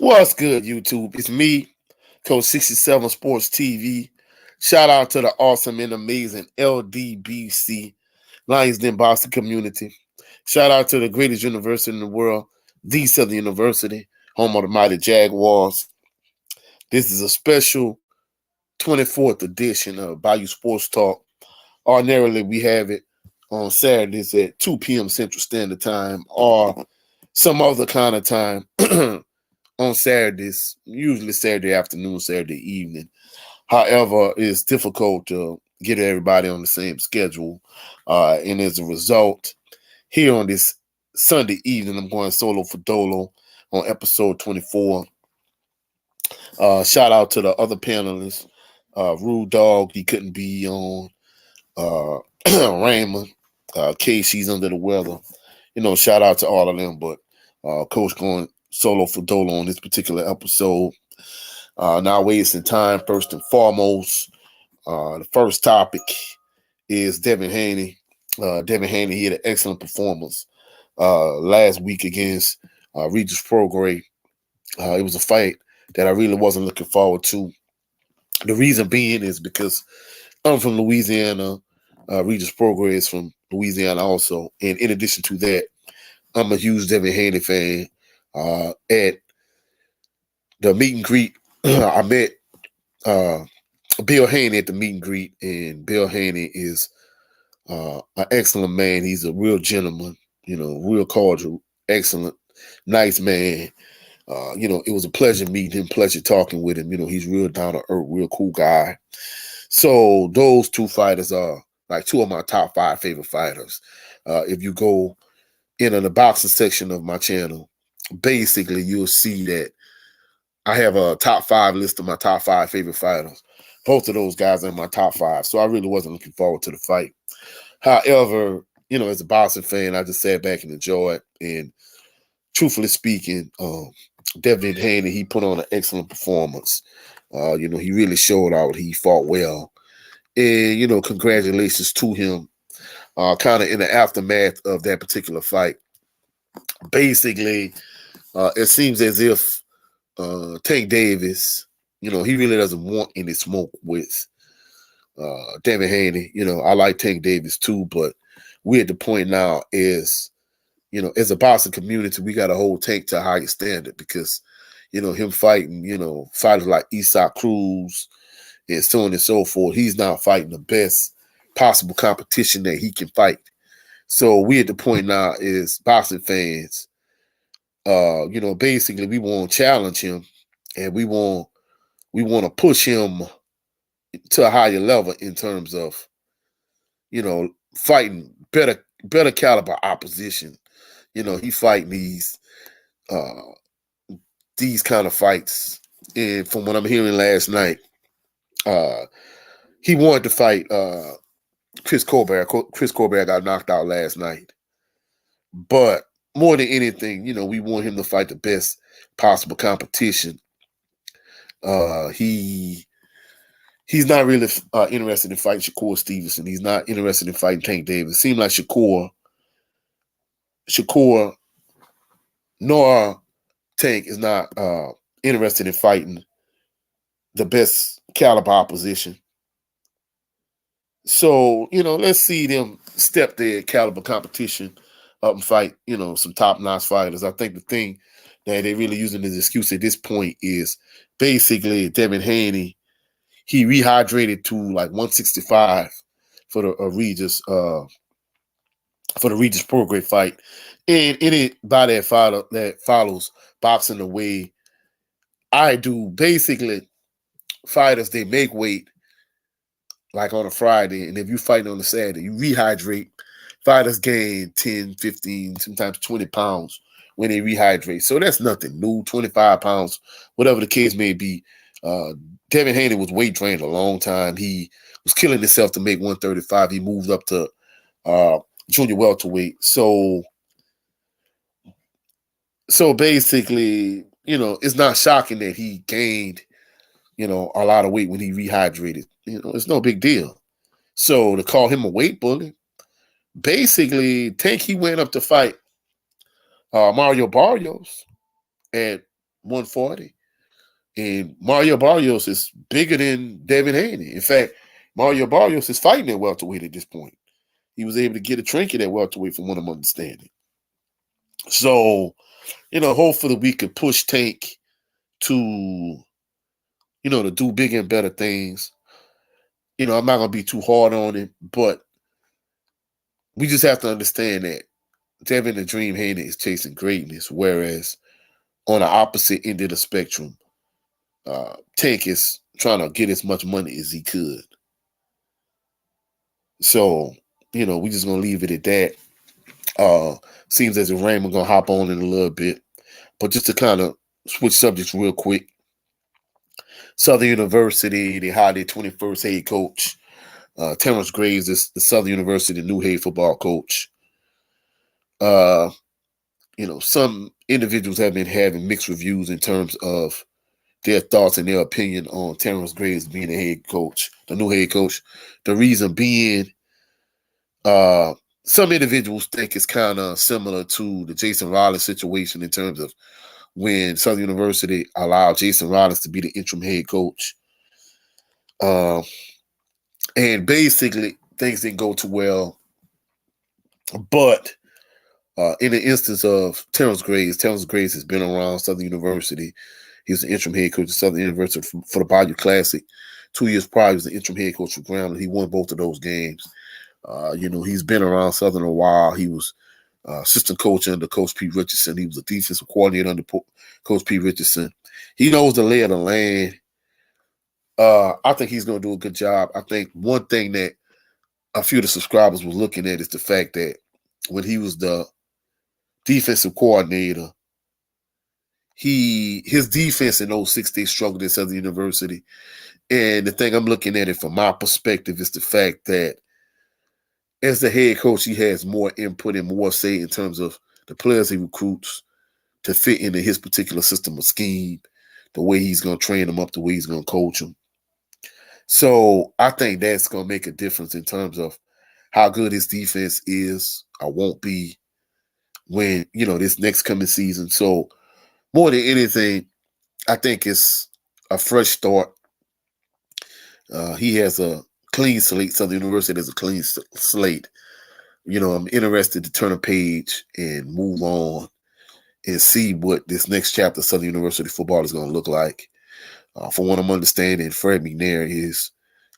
What's good, YouTube? It's me, Coach 67 Sports TV. Shout out to the awesome and amazing LDBC, Lions Den Boston community. Shout out to the greatest university in the world, the Southern University, home of the mighty Jaguars. This is a special 24th edition of Bayou Sports Talk. Ordinarily, we have it on Saturdays at 2 p.m. Central Standard Time or some other kind of time. On Saturdays, usually Saturday afternoon, Saturday evening. However, it's difficult to get everybody on the same schedule. And as a result, here on this Sunday evening, I'm going solo for Dolo on episode 24. Shout out to the other panelists. Rude Dog, he couldn't be on. Raymond, Casey's under the weather. Shout out to all of them. But Coach going solo for Dolo on this particular episode. Not wasting time, first and foremost. The first topic is Devin Haney. Devin Haney, he had an excellent performance last week against Regis Prograis. It was a fight that I really wasn't looking forward to. The reason being is because I'm from Louisiana. Regis Prograis is from Louisiana also. And in addition to that, I'm a huge Devin Haney fan. At the meet and greet, I met Bill Haney at the meet and greet, and Bill Haney is an excellent man. He's a real gentleman, real cordial, excellent, nice man. It was a pleasure meeting him, pleasure talking with him. He's real down to earth, real cool guy. So those two fighters are like two of my top 5 favorite fighters. If you go into the boxing section of my channel, basically you'll see that I have a top 5 list of my top 5 favorite fighters. Both of those guys are in my top 5, so I really wasn't looking forward to the fight. However, as a boxing fan, I just sat back and enjoyed. And truthfully speaking, Devin Haney, he put on an excellent performance. He really showed out. He fought well. And, congratulations to him. Kind of in the aftermath of that particular fight. Basically, it seems as if Tank Davis, he really doesn't want any smoke with Devin Haney. I like Tank Davis too, but we're at the point now is, as a boxing community, we got to hold Tank to a higher standard because, him fighting, fighters like Isaac Cruz and so on and so forth. He's not fighting the best possible competition that he can fight. So we at the point now is boxing fans, basically we want to challenge him and we want to push him to a higher level in terms of, fighting better caliber opposition. He fighting these kind of fights. And from what I'm hearing last night, he wanted to fight Chris Colbert. Chris Colbert got knocked out last night. But more than anything, we want him to fight the best possible competition. He's not really interested in fighting Shakur Stevenson. He's not interested in fighting Tank Davis. It seems like Shakur nor Tank is not interested in fighting the best caliber opposition. So, let's see them step their caliber competition up and fight, some top-notch fighters. I think the thing that they're really using as an excuse at this point is basically Devin Haney, he rehydrated to like 165 for the Regis Prograis fight. And anybody that follows boxing the way I do, basically fighters, they make weight like on a Friday, and if you fighting on a Saturday, you rehydrate. Fighters gain 10, 15, sometimes 20 pounds when they rehydrate. So that's nothing new, 25 pounds, whatever the case may be. Devin Haney was weight trained a long time. He was killing himself to make 135. He moved up to junior welterweight. So basically, it's not shocking that he gained, a lot of weight when he rehydrated. It's no big deal. So to call him a weight bully, basically, Tank, he went up to fight Mario Barrios at 140. And Mario Barrios is bigger than Devin Haney. In fact, Mario Barrios is fighting at welterweight at this point. He was able to get a trinket at welterweight from what I'm understanding. So, hopefully we could push Tank to, to do bigger and better things. I'm not going to be too hard on him, but we just have to understand that Devin the Dream Haney is chasing greatness, whereas on the opposite end of the spectrum, Tank is trying to get as much money as he could. So, we just going to leave it at that. Seems as if Raymond going to hop on in a little bit. But just to kind of switch subjects real quick, Southern University, they hired their 21st head coach. Terrence Graves is the Southern University new head football coach. Some individuals have been having mixed reviews in terms of their thoughts and their opinion on Terrence Graves being the head coach, the new head coach. The reason being, some individuals think it's kind of similar to the Jason Rollins situation in terms of when Southern University allowed Jason Rollins to be the interim head coach. And basically, things didn't go too well. But in the instance of Terrence Graves has been around Southern University. He was the interim head coach at Southern University for the Bayou Classic. 2 years prior, he was the interim head coach for Grambling. He won both of those games. He's been around Southern a while. He was assistant coach under Coach P. Richardson. He was a defensive coordinator under Coach P. Richardson. He knows the lay of the land. I think he's going to do a good job. I think one thing that a few of the subscribers were looking at is the fact that when he was the defensive coordinator, his defense in 06, they struggled at Southern University. And the thing I'm looking at it from my perspective is the fact that as the head coach, he has more input and more say in terms of the players he recruits to fit into his particular system or scheme, the way he's going to train them up, the way he's going to coach them. So I think that's going to make a difference in terms of how good his defense is or won't be when, this next coming season. So more than anything, I think it's a fresh start. He has a clean slate. Southern University has a clean slate. I'm interested to turn a page and move on and see what this next chapter of Southern University football is going to look like. From what I'm understanding, Fred McNair is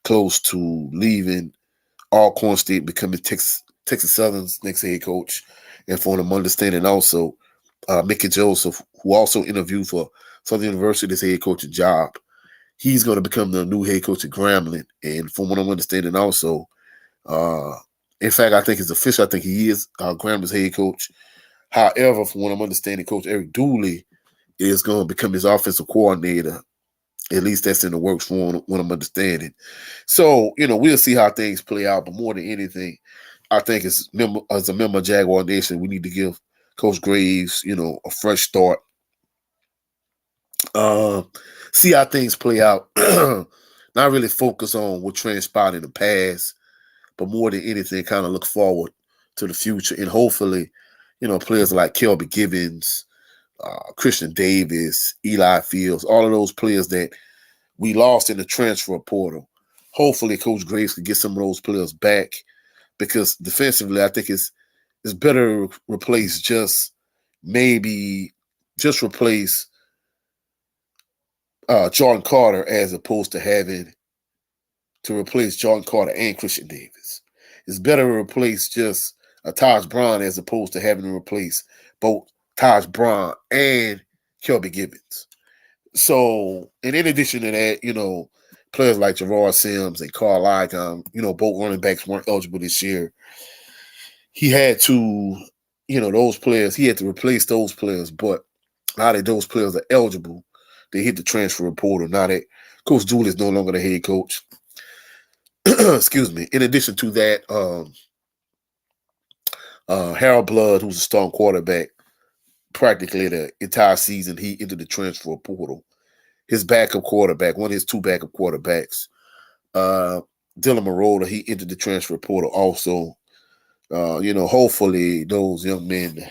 close to leaving Alcorn State, becoming Texas Southern's next head coach. And from what I'm understanding also, Mickey Joseph, who also interviewed for Southern University's head coaching job, he's going to become the new head coach at Grambling. And from what I'm understanding also, in fact, I think it's official. I think he is Grambling's head coach. However, from what I'm understanding, Coach Eric Dooley is going to become his offensive coordinator. At least that's in the works for what I'm understanding. So, we'll see how things play out. But more than anything, I think as a member of Jaguar Nation, we need to give Coach Graves, a fresh start. See how things play out. Not really focus on what transpired in the past, but more than anything, kind of look forward to the future. And hopefully, players like Kelby Gibbons, Christian Davis, Eli Fields, all of those players that we lost in the transfer portal. Hopefully, Coach Graves can get some of those players back, because defensively, I think it's better to replace replace Jordan Carter as opposed to having to replace Jordan Carter and Christian Davis. It's better to replace just Taj Brown as opposed to having to replace both Taj Brown and Kelby Gibbons. So, and in addition to that, players like Gerard Sims and Carl Icahn, both running backs weren't eligible this year. He had to, those players, he had to replace those players. But now that those players are eligible, they hit the transfer portal. Now that Coach Dooley is no longer the head coach. Excuse me. In addition to that, Harold Blood, who's a starting quarterback, practically the entire season, he entered the transfer portal. His backup quarterback, one of his two backup quarterbacks, Dylan Marola, he entered the transfer portal also. Hopefully those young men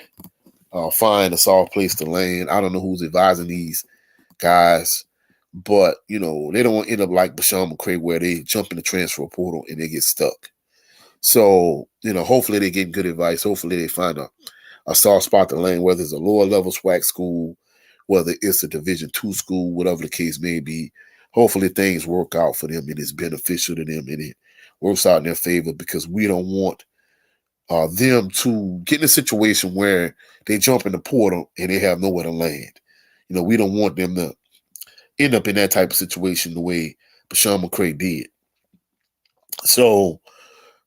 find a soft place to land. I don't know who's advising these guys, but they don't want to end up like Bashawn McCray where they jump in the transfer portal and they get stuck. So, hopefully they get good advice. Hopefully they find a soft spot to land, whether it's a lower level SWAC school, whether it's a Division II school, whatever the case may be. Hopefully things work out for them and it's beneficial to them and it works out in their favor, because we don't want them to get in a situation where they jump in the portal and they have nowhere to land. We don't want them to end up in that type of situation the way Bashawn McCray did. So,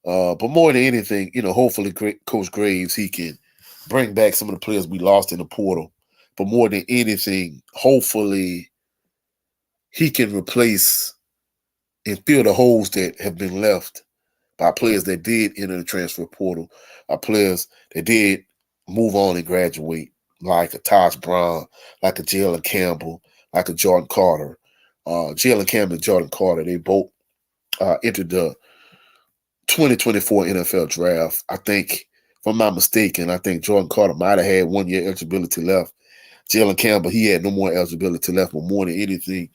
but more than anything, hopefully Coach Graves, he can bring back some of the players we lost in the portal. But more than anything, hopefully he can replace and fill the holes that have been left by players that did enter the transfer portal, by players that did move on and graduate, like a Tosh Brown, like a Jalen Campbell, like a Jordan Carter. Jalen Campbell and Jordan Carter, they both entered the 2024 NFL draft. I think, if I'm not mistaken, I think Jordan Carter might have had 1 year eligibility left. Jalen Campbell, he had no more eligibility left, but more than anything,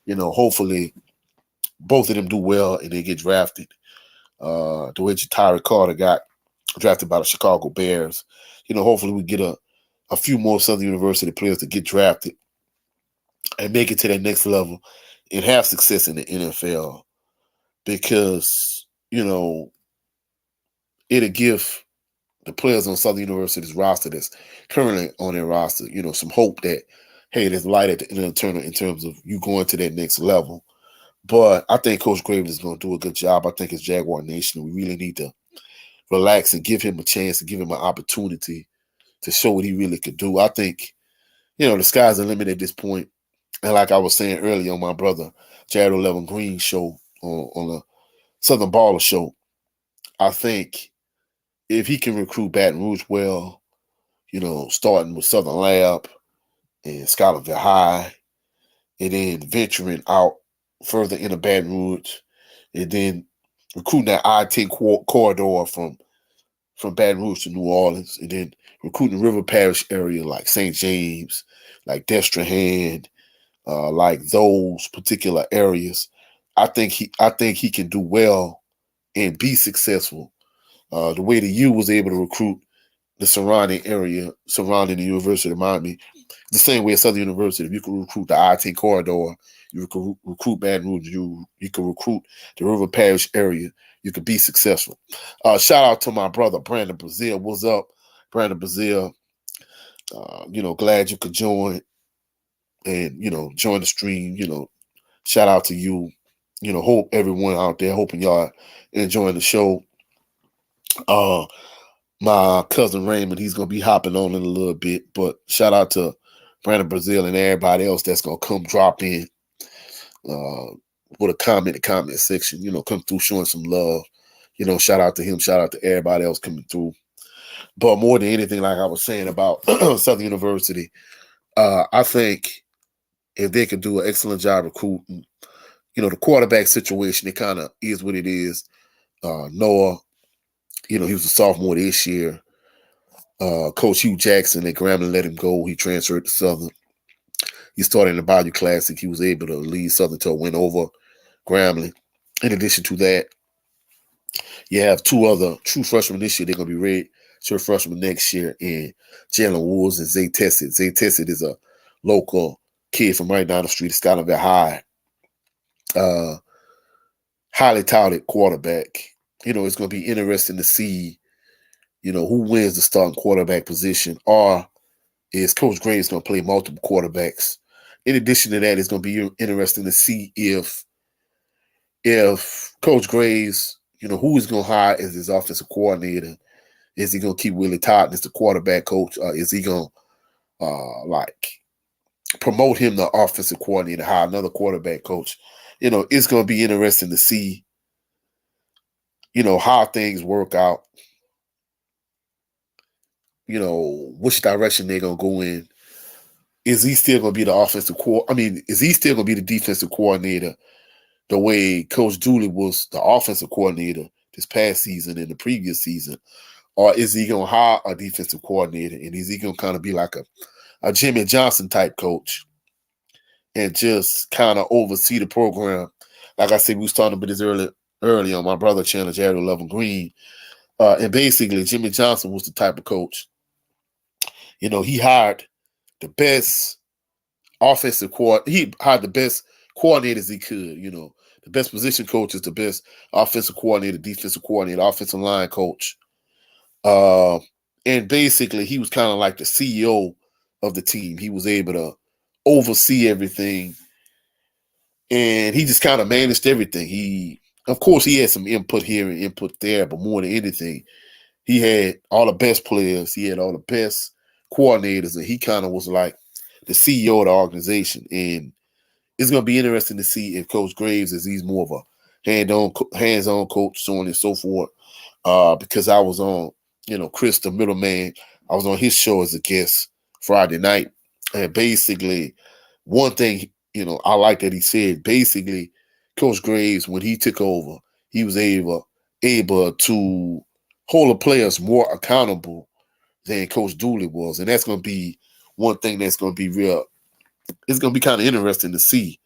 hopefully both of them do well and they get drafted. The way Tyra Carter got drafted by the Chicago Bears. Hopefully we get a few more Southern University players to get drafted and make it to that next level and have success in the NFL, because, it'll give the players on Southern University's roster that's currently on their roster, some hope that, hey, there's light at the end of the tunnel in terms of you going to that next level. But I think Coach Graves is going to do a good job. I think it's Jaguar Nation. We really need to relax and give him a chance and give him an opportunity to show what he really could do. I think, the sky's the limit at this point. And like I was saying earlier on my brother Jared 11 Green show on the Southern Baller show, I think if he can recruit Baton Rouge well, starting with Southern Lab and Scholarville High, and then venturing out further into Baton Rouge, and then recruiting that I-10 corridor from Baton Rouge to New Orleans, and then recruiting the River Parish area like St. James, like Destrehan, like those particular areas. I think he can do well and be successful. The way the U was able to recruit the surrounding area surrounding the University of Miami, the same way at Southern University. If you can recruit the I-10 corridor, you can recruit Baton Rouge, you can recruit the River Parish area, you can be successful. Shout out to my brother Brandon Brazil. What's up, Brandon Brazil? Glad you could join and join the stream. Shout out to you. Hope everyone out there, hoping y'all enjoying the show. My cousin Raymond, he's gonna be hopping on in a little bit, but shout out to Brandon Brazil and everybody else that's gonna come drop in with a comment in the comment section. Come through showing some love. Shout out to him. Shout out to everybody else coming through. But more than anything, like I was saying about Southern University, I think if they could do an excellent job recruiting, the quarterback situation, it kind of is what it is. Noah, he was a sophomore this year. Coach Hugh Jackson at Grambling let him go. He transferred to Southern. He started in the Bayou Classic. He was able to lead Southern to a win over Grambling. In addition to that, you have two other true freshmen this year. They're going to be red shirt freshmen next year in Jalen Woods and Zay Tessett. Zay Tessett is a local kid from right down the street at Scholarville High. Highly touted quarterback. It's going to be interesting to see, who wins the starting quarterback position, or is Coach Graves going to play multiple quarterbacks. In addition to that, it's going to be interesting to see if Coach Graves, who is going to hire as his offensive coordinator. Is he going to keep Willie Todd as the quarterback coach? Is he going to promote him to offensive coordinator, hire another quarterback coach? It's going to be interesting to see, how things work out. Which direction they're going to go in. Is he still going to be the offensive is he still going to be the defensive coordinator the way Coach Dooley was the offensive coordinator this past season and the previous season? or is he gonna hire a defensive coordinator, and is he gonna kind of be like a Jimmy Johnson type coach and just kind of oversee the program? Like I said, we was talking about this early on my brother channel, Jared 11 Green. And basically, Jimmy Johnson was the type of coach. He hired the best offensive he hired the best coordinators he could. The best position coaches, the best offensive coordinator, defensive coordinator, offensive line coach. And basically, he was kind of like the CEO of the team. He was able to oversee everything, and he just kind of managed everything. Of course, he had some input here and input there, but more than anything, he had all the best players. He had all the best coordinators, and he kind of was like the CEO of the organization. And it's going to be interesting to see if Coach Graves he's more of a hands-on coach, so on and so forth. Because I was on, Chris, the middleman, I was on his show as a guest Friday night. And basically, one thing, I like that he said, basically, Coach Graves, when he took over, he was able to hold the players more accountable than Coach Dooley was. And that's going to be one thing that's going to be real. It's going to be kind of interesting to see.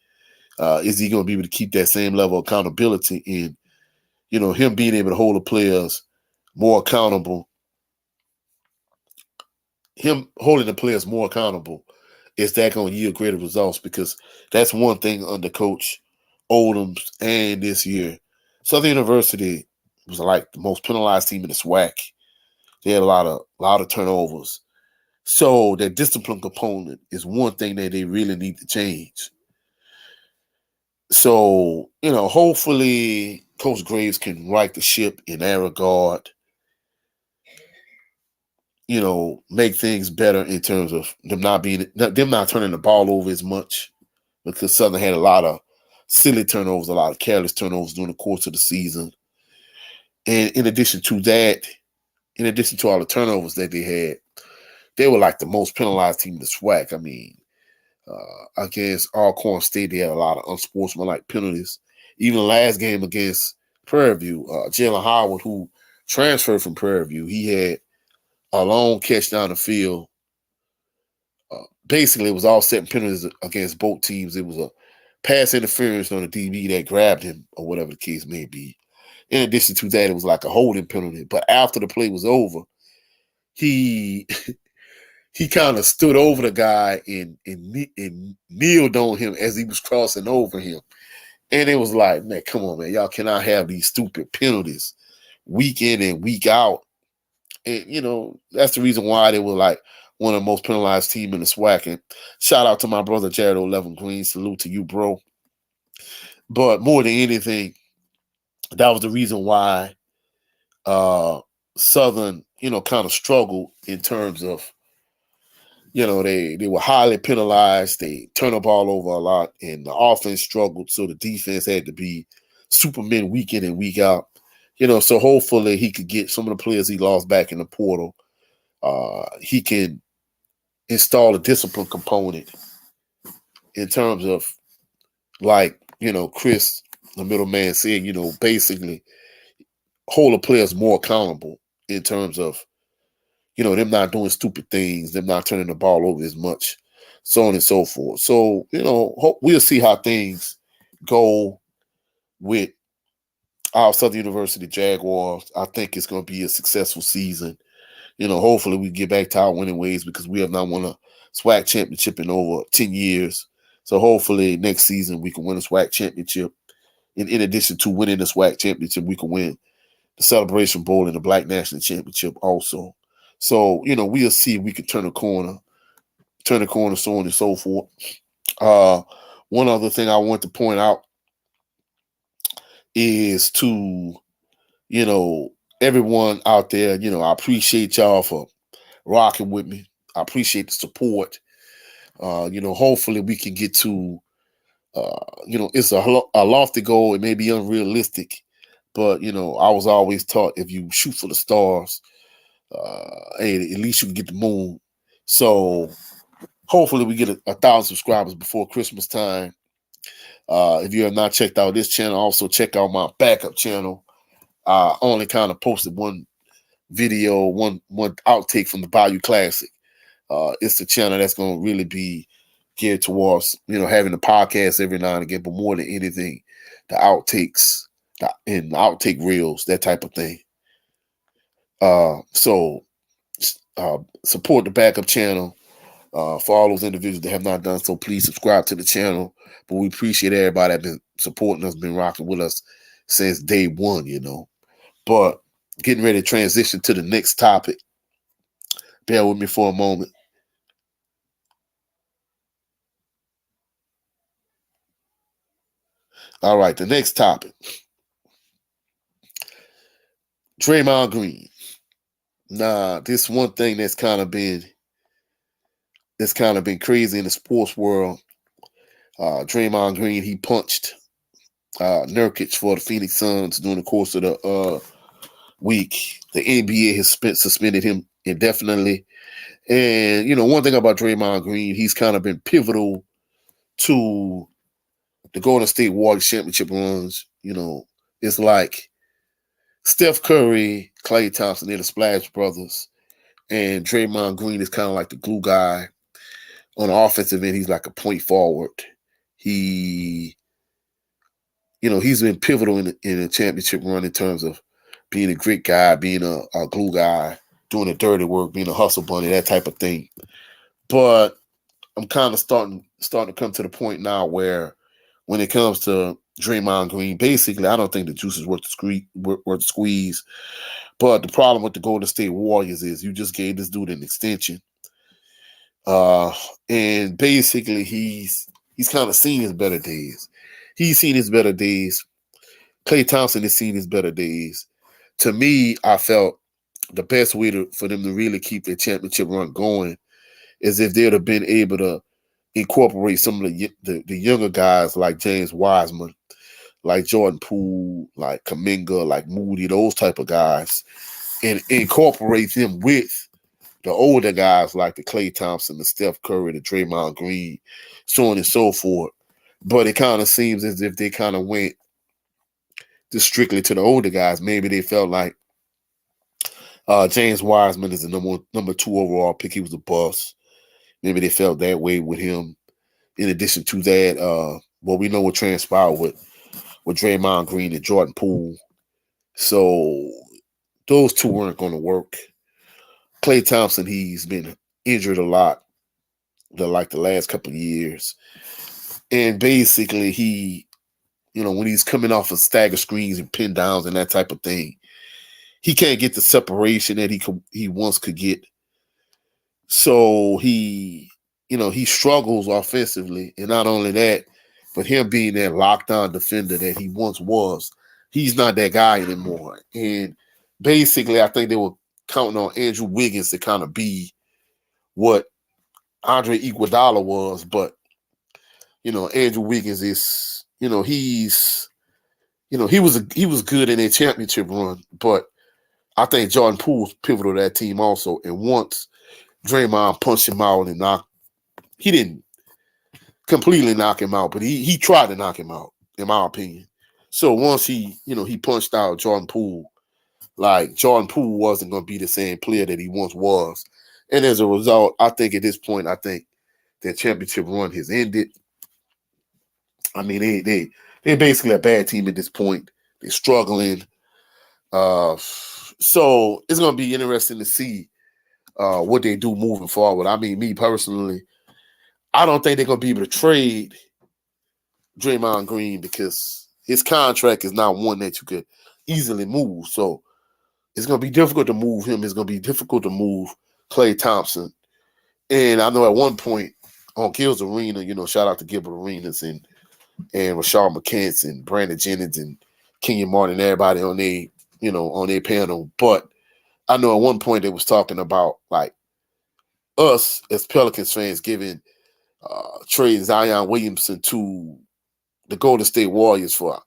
Is he going to be able to keep that same level of accountability and, him being able to hold the players more accountable, him holding the players more accountable, is that going to yield greater results? Because that's one thing under Coach Odom's and this year. Southern University was like the most penalized team in the SWAC. They had a lot of turnovers. So that discipline component is one thing that they really need to change. So, hopefully Coach Graves can right the ship in that regard. Make things better in terms of them not turning the ball over as much, because Southern had a lot of silly turnovers, a lot of careless turnovers during the course of the season. And in addition to that, in addition to all the turnovers that they had, they were like the most penalized team in the SWAC. I mean, against Alcorn State, they had a lot of unsportsmanlike penalties. Even the last game against Prairie View, Jalen Howard, who transferred from Prairie View, he had a long catch down the field. Basically, it was all setting penalties against both teams. It was a pass interference on the DB that grabbed him, or whatever the case may be. In addition to that, it was like a holding penalty. But after the play was over, he kind of stood over the guy and kneeled on him as he was crossing over him. And it was like, man, come on, man. Y'all cannot have these stupid penalties week in and week out. And, that's the reason why they were like one of the most penalized team in the SWAC. And shout out to my brother, Jared 11 Green. Salute to you, bro. But more than anything, that was the reason why Southern, kind of struggled in terms of, they were highly penalized. They turned the ball over a lot, and the offense struggled. So the defense had to be Superman week in and week out. So hopefully he could get some of the players he lost back in the portal. He can install a discipline component in terms of, like, Chris, the middleman, said, basically hold the players more accountable in terms of, them not doing stupid things, them not turning the ball over as much, so on and so forth. So, we'll see how things go with our Southern University Jaguars. I think it's going to be a successful season. Hopefully we get back to our winning ways, because we have not won a SWAC championship in over 10 years. So hopefully next season we can win a SWAC championship. And in addition to winning the SWAC championship, we can win the Celebration Bowl and the Black National Championship also. So, we'll see if we can turn the corner, so on and so forth. One other thing I want to point out is to, everyone out there, I appreciate y'all for rocking with me. I appreciate the support. Hopefully we can get to, it's a lofty goal. It may be unrealistic, but, I was always taught if you shoot for the stars, hey, at least you can get the moon. So hopefully we get 1,000 subscribers before Christmas time. If you have not checked out this channel, also check out my backup channel. I only kind of posted one video, one outtake from the Bayou Classic. It's the channel that's going to really be geared towards, having the podcast every now and again, but more than anything, the outtakes and the outtake reels, that type of thing. So support the backup channel. For all those individuals that have not done so, please subscribe to the channel. But we appreciate everybody that's been supporting us, been rocking with us since day one, But getting ready to transition to the next topic. Bear with me for a moment. All right, the next topic. Draymond Green. Nah, this one thing that's kind of been crazy in the sports world. Draymond Green, he punched Nurkic for the Phoenix Suns during the course of the week. The NBA has suspended him indefinitely. And, one thing about Draymond Green, he's kind of been pivotal to the Golden State Warriors championship runs. It's like Steph Curry, Klay Thompson, they're the Splash Brothers. And Draymond Green is kind of like the glue guy. On the offensive end, he's like a point forward. He's been pivotal in the championship run in terms of being a grit guy, being a glue guy, doing the dirty work, being a hustle bunny, that type of thing. But I'm kind of starting to come to the point now where when it comes to Draymond Green, basically, I don't think the juice is worth the squeeze. But the problem with the Golden State Warriors is you just gave this dude an extension. And basically he's kind of seen his better days. He's seen his better days. Klay Thompson has seen his better days. To me, I felt the best way for them to really keep their championship run going is if they'd have been able to incorporate some of the younger guys like James Wiseman, like Jordan Poole, like Kuminga, like Moody, those type of guys, and incorporate them with the older guys like the Klay Thompson, the Steph Curry, the Draymond Green, so on and so forth. But it kind of seems as if they kind of went just strictly to the older guys. Maybe they felt like James Wiseman is the number 2 overall pick. He was a bust. Maybe they felt that way with him. In addition to that, we know what transpired with Draymond Green and Jordan Poole. So those two weren't going to work. Klay Thompson, he's been injured a lot the last couple of years. And basically he, when he's coming off of stagger screens and pin downs and that type of thing, he can't get the separation that he once could get. So he struggles offensively. And not only that, but him being that lockdown defender that he once was, he's not that guy anymore. And basically, I think they were counting on Andrew Wiggins to kind of be what Andre Iguodala was. But, Andrew Wiggins is, he was good in a championship run. But I think Jordan Poole's pivotal to that team also. And once Draymond punched him out and he didn't completely knock him out, but he tried to knock him out, in my opinion. So once he punched out Jordan Poole, like Jordan Poole wasn't going to be the same player that he once was. And as a result, I think at this point, their championship run has ended. I mean, they're basically a bad team at this point. They're struggling. So it's going to be interesting to see what they do moving forward. I mean, me personally, I don't think they're going to be able to trade Draymond Green because his contract is not one that you could easily move. So it's going to be difficult to move him. It's going to be difficult to move Klay Thompson. And I know at one point on Gil's Arena, shout out to Gilbert Arenas and Rashard McCants and Brandon Jennings and Kenyon Martin and everybody on their panel. But I know at one point they was talking about like us as Pelicans fans giving trade Zion Williamson to the Golden State Warriors for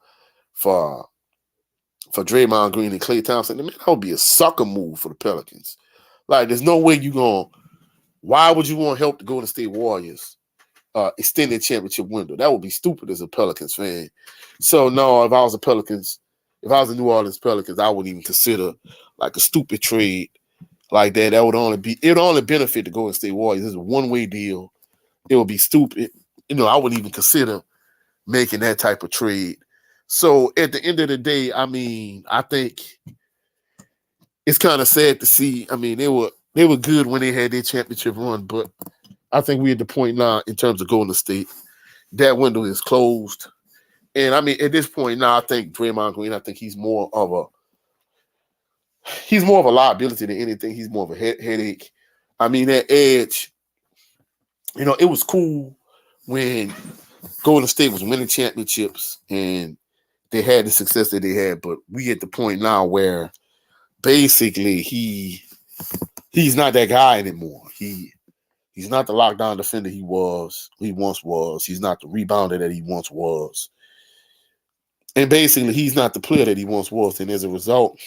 Draymond Green and Klay Thompson. I mean, that would be a sucker move for the Pelicans. Like, there's no way why would you want to help the Golden State Warriors extend their championship window? That would be stupid as a Pelicans fan. So, no, if I was a Pelicans if I was the New Orleans Pelicans, I wouldn't even consider like a stupid trade like that. That would only benefit the Golden State Warriors. It's a one-way deal. It would be stupid. I wouldn't even consider making that type of trade. So at the end of the day, I mean, I think it's kind of sad to see. I mean, they were good when they had their championship run, but I think we're at the point now in terms of Golden State. That window is closed. And I mean, at this point now, I think Draymond Green, I think he's more of a liability than anything. He's more of a headache. I mean, that edge, it was cool when Golden State was winning championships and they had the success that they had, but we at the point now where basically he's not that guy anymore. He's not the lockdown defender he once was. He's not the rebounder that he once was. And basically he's not the player that he once was. And as a result,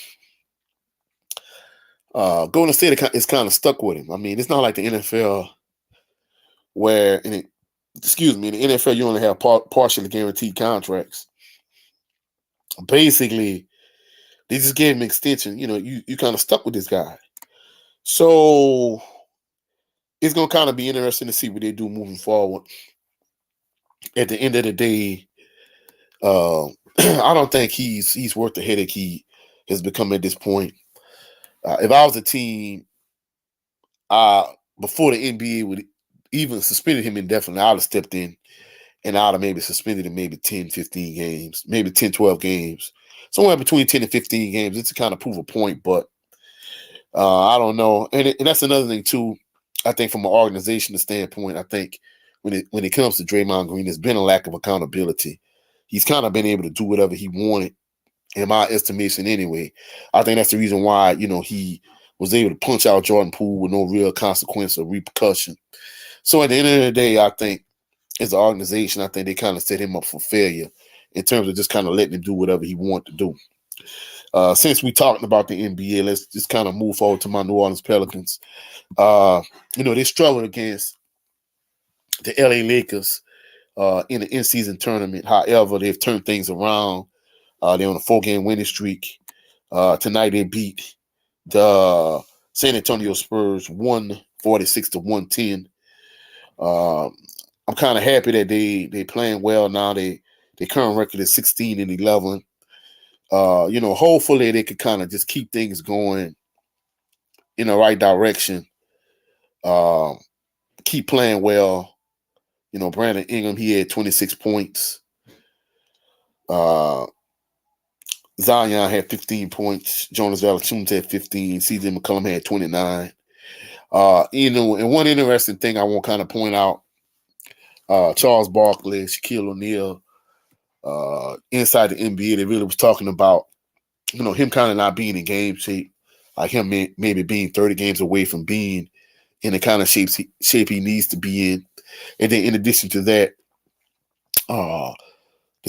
Golden State is kind of stuck with him. I mean, it's not like the NFL where in the NFL you only have partially guaranteed contracts. Basically, they just gave him an extension. You kind of stuck with this guy. So it's going to kind of be interesting to see what they do moving forward. At the end of the day, I don't think he's worth the headache he has become at this point. If I was a team, before the NBA would even suspended him indefinitely, I would have stepped in and I would have maybe suspended him maybe 10, 15 games, maybe 10, 12 games. Somewhere between 10 and 15 games. It's to kind of prove a point, but I don't know. And that's another thing, too. I think from an organizational standpoint, I think when it comes to Draymond Green, there's been a lack of accountability. He's kind of been able to do whatever he wanted, in my estimation anyway. I think that's the reason why, he was able to punch out Jordan Poole with no real consequence or repercussion. So at the end of the day, I think as an organization, I think they kind of set him up for failure in terms of just kind of letting him do whatever he wanted to do. Since we talking about the NBA, let's just kind of move forward to my New Orleans Pelicans. They struggled against the LA Lakers in the in-season tournament. However, they've turned things around. They're on a 4-game winning streak. Tonight they beat the San Antonio Spurs 146-110. I'm kind of happy that they playing well now. Their current record is 16-11. Hopefully they could kind of just keep things going in the right direction. Keep playing well. Brandon Ingram, he had 26 points. Zion had 15 points. Jonas Valanciunas had 15. CJ McCollum had 29. And one interesting thing I want to kind of point out, Charles Barkley, Shaquille O'Neal, inside the NBA, they really was talking about, him kind of not being in game shape, like him maybe being 30 games away from being in the kind of shape he needs to be in. And then in addition to that, the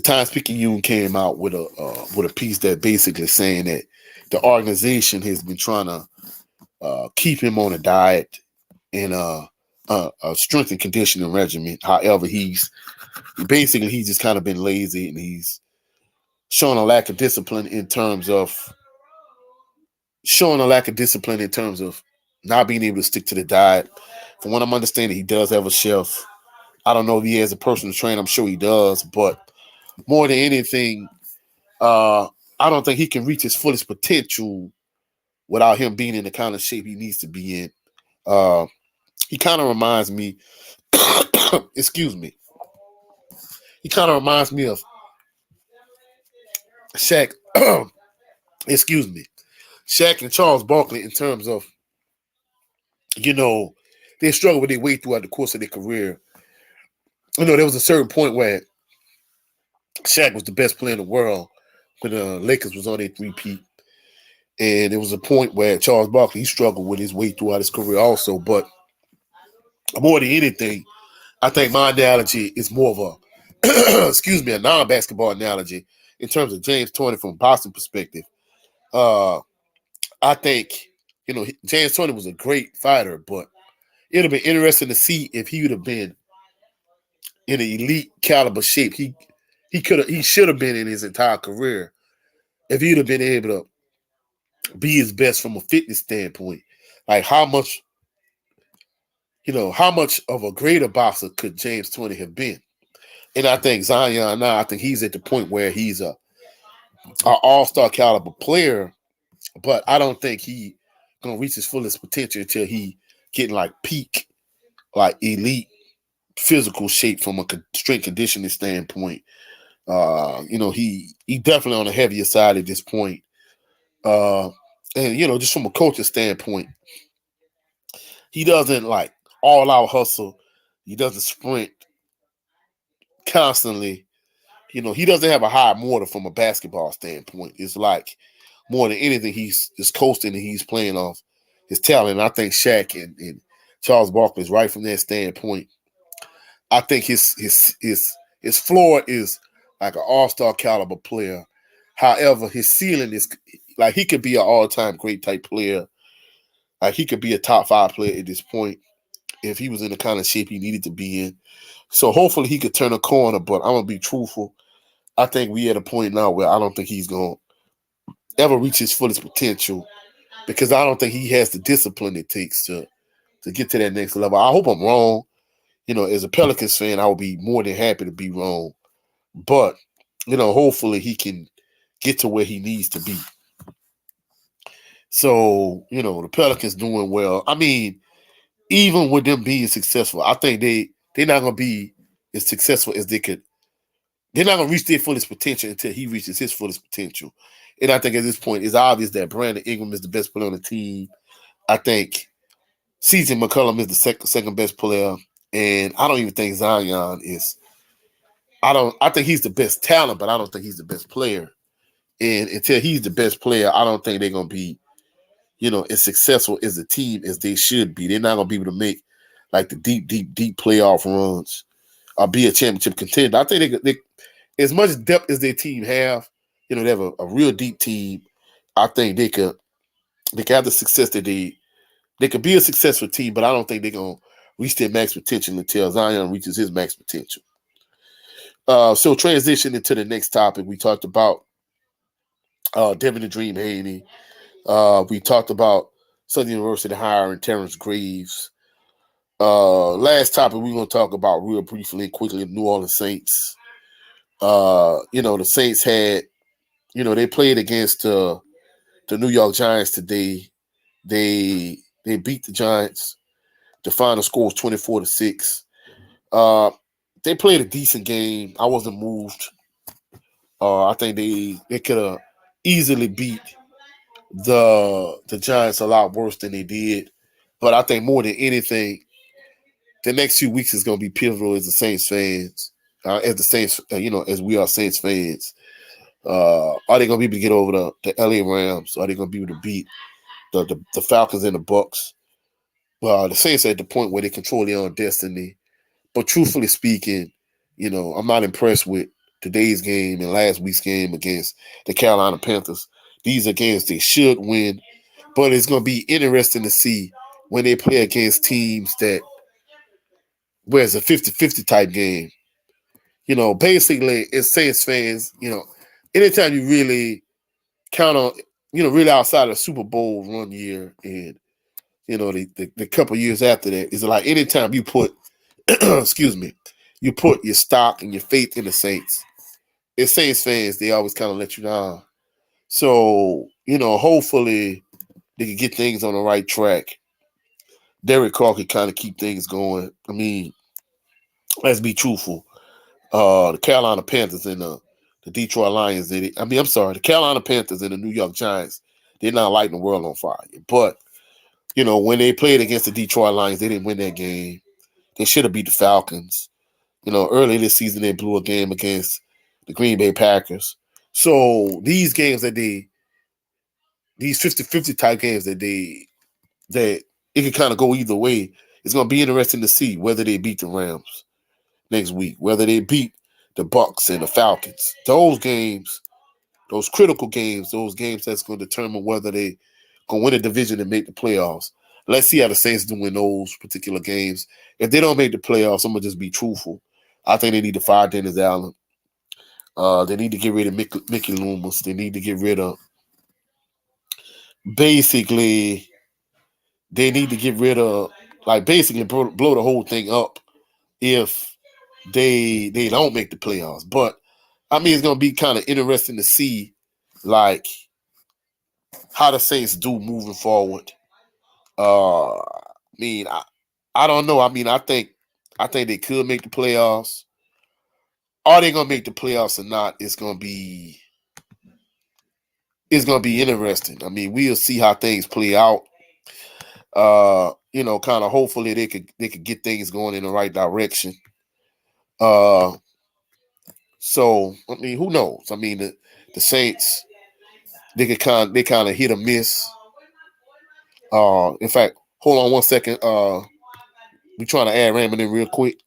Times-Picayune came out with a piece that basically saying that the organization has been trying to keep him on a diet and a strength and conditioning regimen. However, he's just kind of been lazy and he's showing a lack of discipline in terms of not being able to stick to the diet. From what I'm understanding, he does have a chef. I don't know if he has a personal trainer. I'm sure he does, but more than anything, I don't think he can reach his fullest potential without him being in the kind of shape he needs to be in. He kind of reminds me, excuse me. He kind of reminds me of Shaq, excuse me, Shaq and Charles Barkley in terms of, they struggled with their way throughout the course of their career. There was a certain point where Shaq was the best player in the world when the Lakers was on their three-peat. And there was a point where Charles Barkley, he struggled with his way throughout his career also. But more than anything, I think my analogy is more of a non-basketball analogy in terms of James Toney from a Boston perspective. I think, James Toney was a great fighter, but it would have been interesting to see if he would have been in an elite caliber shape. He should have been in his entire career. if he'd have been able to be his best from a fitness standpoint, like how much of a greater boxer could James 20 have been? And I think Zion now, I think he's at the point where he's a all-star caliber player, but I don't think he gonna reach his fullest potential until he getting like peak, like elite physical shape from a strength conditioning standpoint. He definitely on the heavier side at this point. Uh, and just from a coaching standpoint, he doesn't like all out hustle. He doesn't sprint constantly. He doesn't have a high mortar from a basketball standpoint. It's like more than anything, he's just coasting and he's playing off his talent. And I think Shaq and Charles Barkley is right from that standpoint. I think his floor is like an all-star caliber player. However, his ceiling is like he could be an all-time great type player. Like he could be a top 5 player at this point if he was in the kind of shape he needed to be in. So hopefully he could turn a corner, but I'm gonna be truthful. I think we at a point now where I don't think he's gonna ever reach his fullest potential because I don't think he has the discipline it takes to get to that next level. I hope I'm wrong. As a Pelicans fan, I would be more than happy to be wrong. But, hopefully he can get to where he needs to be. So, the Pelicans doing well. I mean, even with them being successful, I think they're not going to be as successful as they could. They're not going to reach their fullest potential until he reaches his fullest potential. And I think at this point, it's obvious that Brandon Ingram is the best player on the team. I think CJ McCollum is the second best player. And I don't even think Zion is. I think he's the best talent, but I don't think he's the best player. And until he's the best player, I don't think they're going to be, as successful as a team as they should be. They're not going to be able to make like the deep playoff runs or be a championship contender. I think they as much depth as their team have, they have a real deep team. I think they could have the success that they could be a successful team, but I don't think they're going to reach their max potential until Zion reaches his max potential. So transition into the next topic, we talked about Devin the Dream Haney. We talked about Southern University hiring Terrence Graves. Last topic we're going to talk about real briefly and quickly, New Orleans Saints. The Saints had, they played against the New York Giants today. They beat the Giants. The final score was 24-6. They played a decent game. I wasn't moved. I think they could have easily beat the Giants a lot worse than they did. But I think more than anything, the next few weeks is going to be pivotal as the Saints fans, as we are Saints fans. Are they going to be able to get over the LA Rams? Are they going to be able to beat the Falcons and the Bucks? The Saints are at the point where they control their own destiny. But truthfully speaking, I'm not impressed with today's game and last week's game against the Carolina Panthers. These are games they should win, but it's going to be interesting to see when they play against teams where it's a 50-50 type game. Basically, as Saints fans, anytime you really count on, really outside of the Super Bowl run year and, the couple years after that, is like anytime you put, excuse me, you put your stock and your faith in the Saints. As Saints fans, they always kind of let you down. So, hopefully they can get things on the right track. Derek Carr can kind of keep things going. I mean, let's be truthful. The Carolina Panthers and the Detroit Lions, the Carolina Panthers and the New York Giants, they're not lighting the world on fire. But, when they played against the Detroit Lions, they didn't win that game. They should have beat the Falcons. Early this season, they blew a game against the Green Bay Packers. So these games these 50-50 type games that it can kind of go either way. It's going to be interesting to see whether they beat the Rams next week, whether they beat the Bucks and the Falcons. Those games, those critical games, those games that's going to determine whether they going to win a division and make the playoffs. Let's see how the Saints do in those particular games. If they don't make the playoffs, I'm going to just be truthful. I think they need to fire Dennis Allen. They need to get rid of Mickey Loomis. They need to get rid of basically. They need to get rid of basically blow the whole thing up if they don't make the playoffs. But I mean, it's gonna be kind of interesting to see like how the Saints do moving forward. I mean, I don't know. I mean, I think they could make the playoffs. Are they gonna make the playoffs or not? It's gonna be interesting. I mean, we'll see how things play out. Kind of hopefully they could get things going in the right direction. Uh, so I mean, who knows? I mean, the Saints they kind of hit or miss. In fact, hold on one second. We trying to add Raymond in real quick.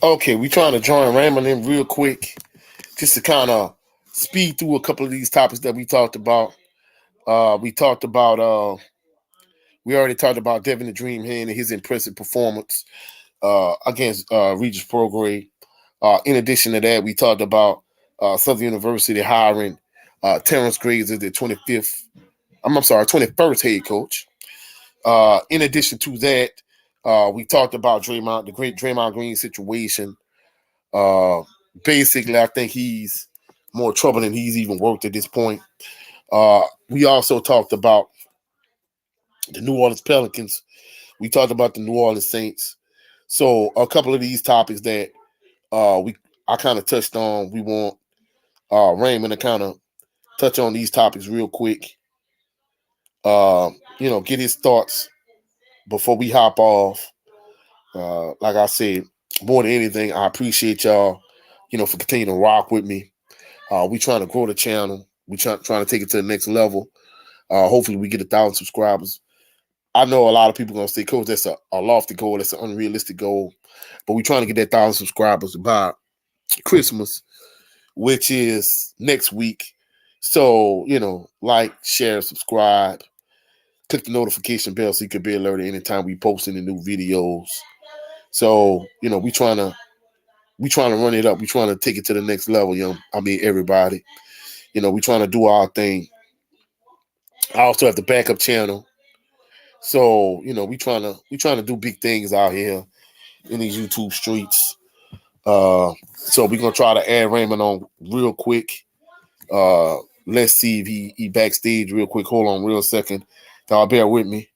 Okay, we trying to join Raymond in real quick just to kind of speed through a couple of these topics that we talked about. We talked about we already talked about Devin the Dream Hand and his impressive performance against Regis Prograde. In addition to that, we talked about Southern University hiring Terrence Graves as their 25th. I'm sorry, 21st head coach. In addition to that, we talked about the great Draymond Green situation. Uh, Basically, I think he's more trouble than he's even worked at this point. We also talked about the New Orleans Pelicans. We talked about the New Orleans Saints. So a couple of these topics that I kind of touched on. We want Raymond to kind of touch on these topics real quick. Get his thoughts before we hop off. Like I said, more than anything, I appreciate y'all, for continuing to rock with me. We trying to grow the channel. We trying to take it to the next level. Hopefully, we get 1,000 subscribers. I know a lot of people gonna say, "Coach, that's a lofty goal. That's an unrealistic goal." But we trying to get that 1,000 subscribers by Christmas, which is next week. So, like, share, subscribe, click the notification bell so you can be alerted anytime we post any new videos. So, we trying to run it up. We trying to take it to the next level, everybody. We trying to do our thing. I also have the backup channel. So, we trying to do big things out here. in these YouTube streets. So we're gonna try to add Raymond on real quick. Uh, let's see if he backstage real quick. Hold on, real second. Y'all bear with me.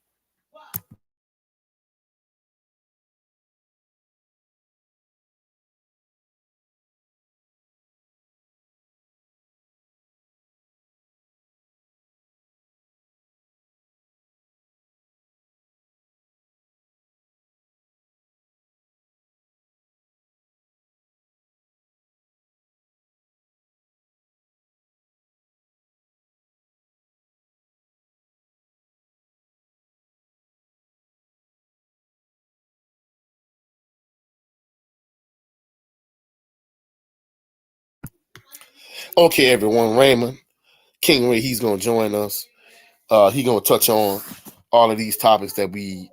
Okay, everyone. Raymond King Ray, he's gonna join us. He's gonna touch on all of these topics that we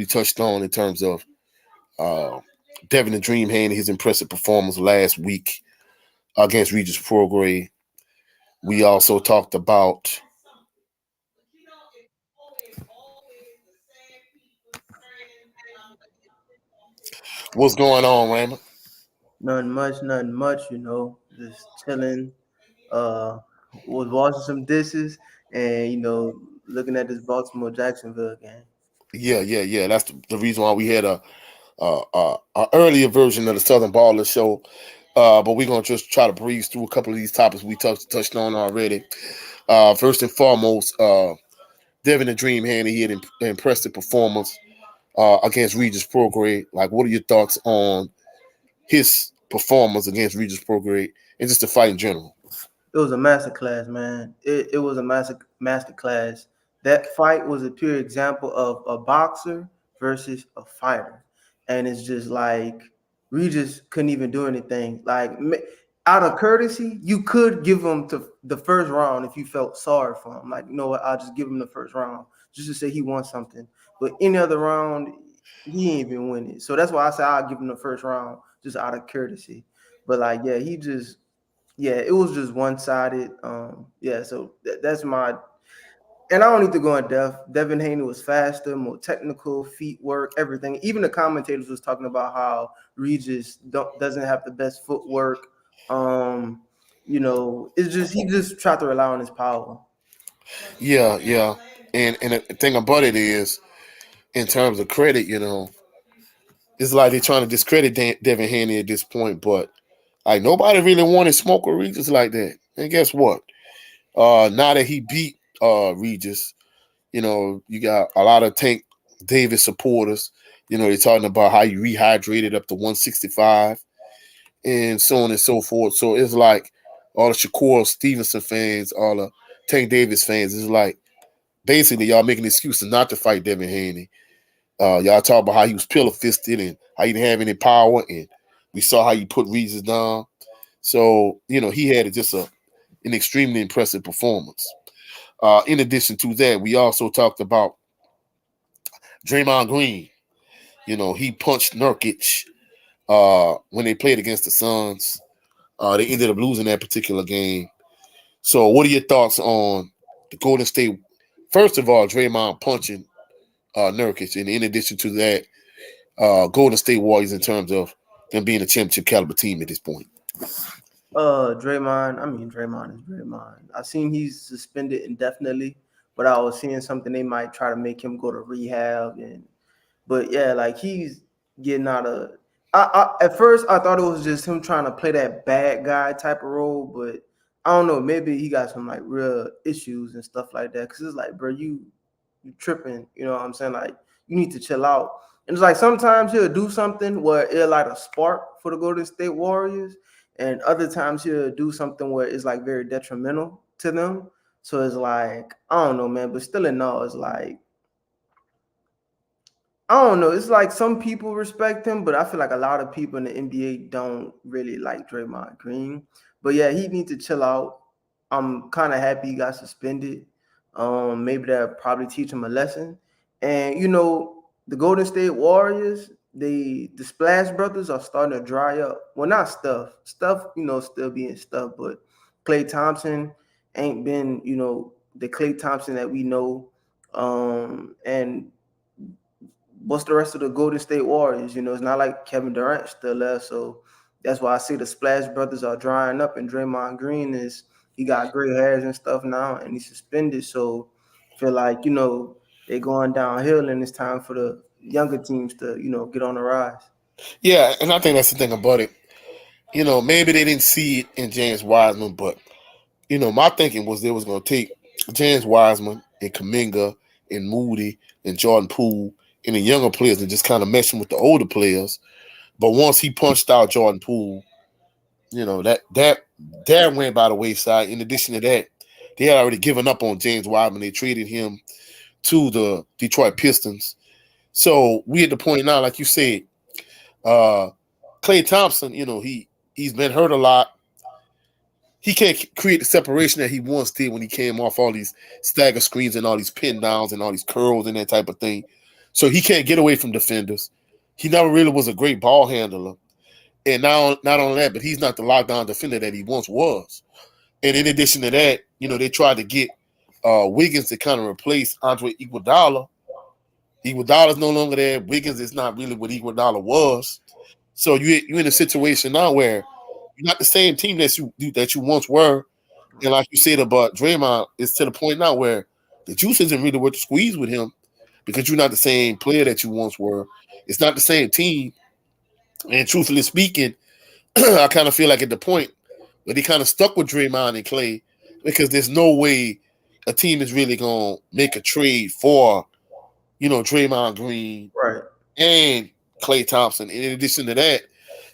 touched on in terms of uh, Devin the Dream Hand, his impressive performance last week against Regis Prograde. We also talked about what's going on, Raymond. Nothing much, just chilling. Was washing some dishes and looking at this Baltimore Jacksonville game. Yeah. That's the reason why we had a earlier version of the Southern Baller Show. But we're gonna just try to breeze through a couple of these topics we touched on already. First and foremost, Devin the Dream Hand, he had an impressive performance against Regis Prograde. Like, what are your thoughts on his performance against Regis Prograde and just the fight in general? It was a master class, man. It was a master class. That fight was a pure example of a boxer versus a fighter, and it's just like Regis couldn't even do anything. Like out of courtesy, you could give him to the first round if you felt sorry for him. Like, you know what, I'll just give him the first round just to say he won something. But any other round, he ain't even win it. So that's why I say I'll give him the first round just out of courtesy. But like, yeah, yeah, it was just one sided. Yeah, so that's my. And I don't need to go in depth. Devin Haney was faster, more technical, feet work, everything. Even the commentators was talking about how Regis doesn't have the best footwork. Um, it's just he just tried to rely on his power. Yeah. And the thing about it is, in terms of credit, it's like they're trying to discredit Devin Haney at this point, but like nobody really wanted smoke with Regis like that. And guess what? Now that he beat Regis, you got a lot of Tank Davis supporters. They're talking about how you rehydrated up to 165 and so on and so forth. So it's like all the Shakur Stevenson fans, all the Tank Davis fans, it's like basically y'all making excuses not to fight Devin Haney. Y'all talk about how he was pillar fisted and how he didn't have any power, and we saw how he put Regis down. So he had just an extremely impressive performance. In addition to that, we also talked about Draymond Green. He punched Nurkic when they played against the Suns. They ended up losing that particular game. So, what are your thoughts on the Golden State? First of all, Draymond punching Nurkic, and in addition to that, Golden State Warriors in terms of them being a championship caliber team at this point. Draymond is Draymond. I seen he's suspended indefinitely, but I was seeing something they might try to make him go to rehab. But yeah, like he's getting out of. At first I thought it was just him trying to play that bad guy type of role, but I don't know. Maybe he got some like real issues and stuff like that. Cause it's like, bro, you tripping. You know what I'm saying? Like you need to chill out. And it's like sometimes he'll do something where it'll light a spark for the Golden State Warriors, and other times he'll do something where it's like very detrimental to them. So it's like I don't know, man. But still in all, it's like I don't know. It's like some people respect him, but I feel like a lot of people in the NBA don't really like Draymond Green. But yeah, he needs to chill out. I'm kind of happy he got suspended. Maybe that'll probably teach him a lesson. And the Golden State Warriors, the Splash Brothers are starting to dry up. Well, not Stuff, still being stuff, but Klay Thompson ain't been, the Klay Thompson that we know. And what's the rest of the Golden State Warriors? You know, it's not like Kevin Durant still there. So that's why I see the Splash Brothers are drying up, and Draymond Green is he got gray hairs and stuff now, and he's suspended. So feel like they're going downhill, and it's time for the younger teams to get on the rise. Yeah, and I think that's the thing about it. Maybe they didn't see it in James Wiseman, but my thinking was they was going to take James Wiseman and Kaminga and Moody and Jordan Poole and the younger players and just kind of mesh them with the older players. But once he punched out Jordan Poole, that went by the wayside. In addition to that, they had already given up on James Wiseman. They traded him to the Detroit Pistons. So we at the point now, like you said, Klay Thompson, he's been hurt a lot. He can't create the separation that he once did when he came off all these stagger screens and all these pin downs and all these curls and that type of thing. So he can't get away from defenders. He never really was a great ball handler. And now, not only that, but he's not the lockdown defender that he once was. And in addition to that, they tried to get Wiggins to kind of replace Andre Iguodala. Iguodala's no longer there. Wiggins is not really what Iguodala was. So you're in a situation now where you're not the same team that you once were. And like you said about Draymond, it's to the point now where the juice isn't really worth the squeeze with him because you're not the same player that you once were. It's not the same team. And truthfully speaking, I kind of feel like at the point where they kind of stuck with Draymond and Klay because there's no way a team is really going to make a trade for, Draymond Green Right. and Klay Thompson. And in addition to that,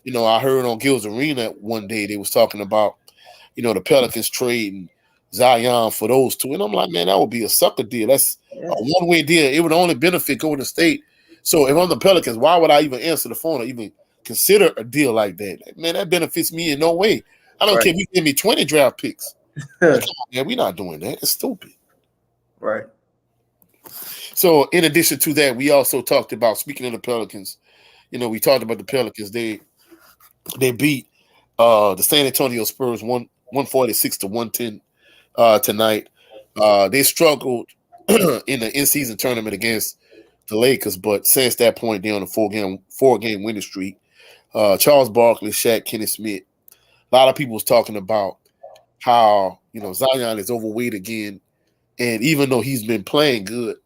I heard on Gil's Arena one day they was talking about, the Pelicans trading Zion for those two. And I'm like, man, that would be a sucker deal. That's Yeah. a one-way deal. It would only benefit Golden State. So if I'm the Pelicans, why would I even answer the phone or even consider a deal like that? Man, that benefits me in no way. I don't care if you give me 20 draft picks. Like, come on, man, we're not doing that. It's stupid. Right. So in addition to that, we also talked about, speaking of the Pelicans, we talked about the Pelicans. They beat the San Antonio Spurs 146 to 110 tonight. They struggled in the in-season tournament against the Lakers, but since that point, they're on a four-game winning streak. Charles Barkley, Shaq, Kenny Smith. A lot of people was talking about how Zion is overweight again, and even though he's been playing good,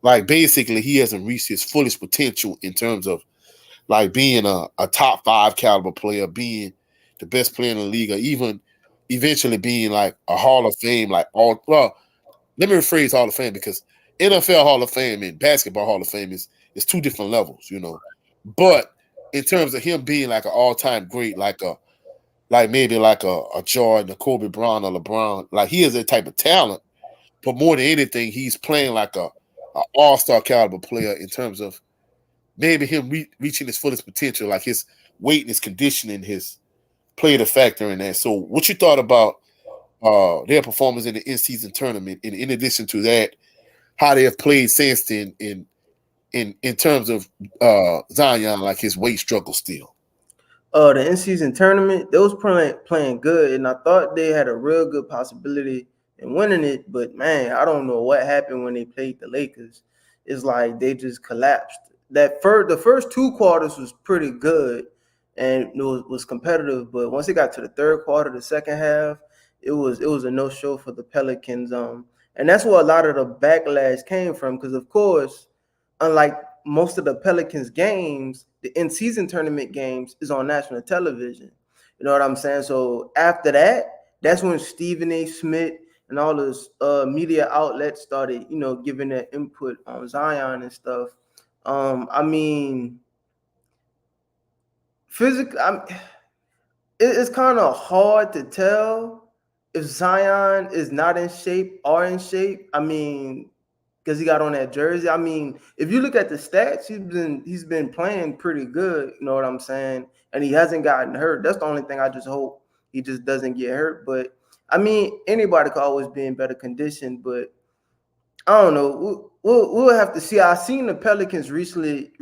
like basically he hasn't reached his fullest potential in terms of like being a top 5 caliber player, being the best player in the league, or even eventually being like a Hall of Fame, let me rephrase Hall of Fame because NFL Hall of Fame and basketball Hall of Fame is two different levels, But in terms of him being like an all-time great, maybe like a Jordan, a Kobe Bryant, or LeBron, like he is that type of talent. But more than anything, he's playing like a all-star caliber player in terms of maybe him reaching his fullest potential, like his weight and his conditioning, his played a factor in that. So what you thought about their performance in the in-season tournament, and in addition to that, how they have played since then in terms of Zion, like his weight struggle still? The in-season tournament, they was playing good, and I thought they had a real good possibility in winning it. But man, I don't know what happened when they played the Lakers. It's like they just collapsed. The first 2 quarters was pretty good, and it was competitive. But once it got to the third quarter, the second half, it was a no show for the Pelicans. And that's where a lot of the backlash came from, because of course, unlike most of the Pelicans games, the in-season tournament games is on national television. You know what I'm saying? So after that, that's when Stephen A. Smith and all those media outlets started, giving their input on Zion and stuff. I mean, physically, it's kind of hard to tell if Zion is not in shape or in shape. I mean, because he got on that jersey. I mean, if you look at the stats, he's been playing pretty good. You know what I'm saying? And he hasn't gotten hurt. That's the only thing I just hope he just doesn't get hurt. But I mean, anybody could always be in better condition. But I don't know. We'll have to see. I seen the Pelicans recently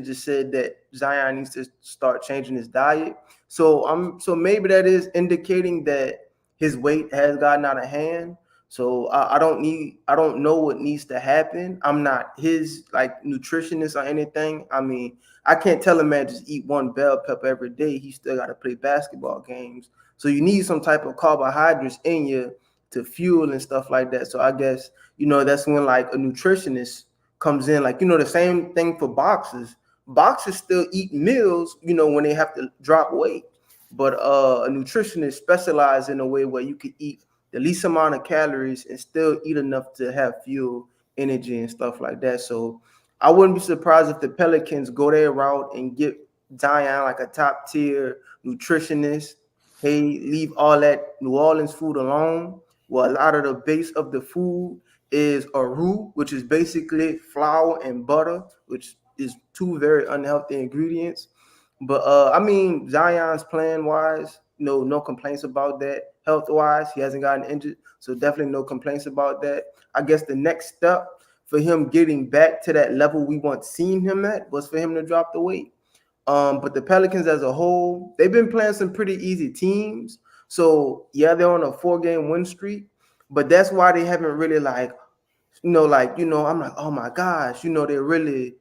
just said that Zion needs to start changing his diet. So maybe that is indicating that his weight has gotten out of hand. So I don't know what needs to happen. I'm not his like nutritionist or anything. I mean, I can't tell a man just eat one bell pepper every day. He still got to play basketball games. So you need some type of carbohydrates in you to fuel and stuff like that. So I guess, that's when like a nutritionist comes in. Like, the same thing for boxers. Boxers still eat meals, when they have to drop weight. But a nutritionist specializes in a way where you could eat the least amount of calories and still eat enough to have fuel, energy, and stuff like that. So I wouldn't be surprised if the Pelicans go their route and get Zion like a top tier nutritionist. Hey, leave all that New Orleans food alone. Well, a lot of the base of the food is a roux, which is basically flour and butter, which is two very unhealthy ingredients. But I mean, Zion's playing wise, no complaints about that. Health wise, he hasn't gotten injured, so definitely no complaints about that. I guess the next step for him getting back to that level we once seen him at was for him to drop the weight. But the Pelicans as a whole, they've been playing some pretty easy teams. So yeah, they're on a 4-game win streak, but that's why they haven't really I'm like, oh my gosh, they're really,